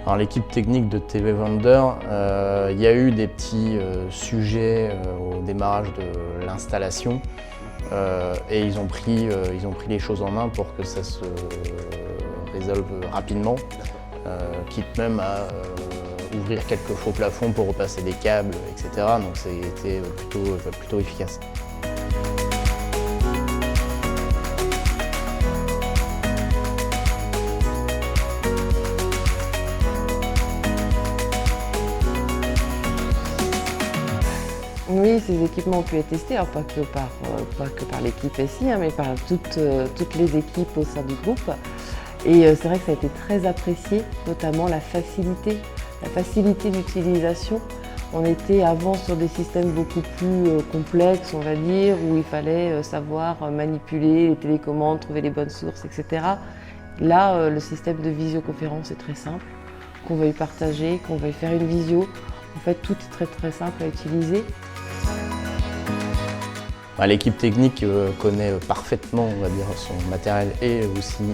Alors l'équipe technique de TV Wonder, il y a eu des petits sujets au démarrage de l'installation et ils ont pris les choses en main pour que ça se résolve rapidement, quitte même à ouvrir quelques faux plafonds pour repasser des câbles, etc. Donc c'était plutôt efficace. Oui, ces équipements ont pu être testés, alors pas que par l'équipe SI, mais par toutes les équipes au sein du groupe. Et c'est vrai que ça a été très apprécié, notamment la facilité d'utilisation. On était avant sur des systèmes beaucoup plus complexes, on va dire, où il fallait savoir manipuler les télécommandes, trouver les bonnes sources, etc. Là, le système de visioconférence est très simple, qu'on veuille partager, qu'on veuille faire une visio. En fait, tout est très simple à utiliser. L'équipe technique connaît parfaitement, on va dire, son matériel et aussi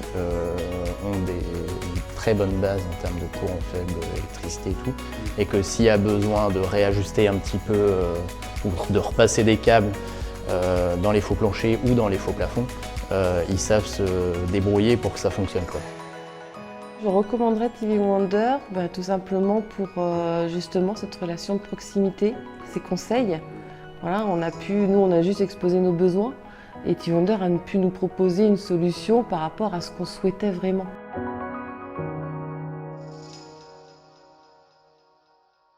ont des très bonnes bases en termes de courant faible, d'électricité et tout. Et que s'il y a besoin de réajuster un petit peu ou de repasser des câbles dans les faux planchers ou dans les faux plafonds, ils savent se débrouiller pour que ça fonctionne, quoi. Je recommanderais TV Wonder tout simplement pour justement cette relation de proximité, ces conseils. Voilà, nous on a juste exposé nos besoins et TV Wonder a pu nous proposer une solution par rapport à ce qu'on souhaitait vraiment.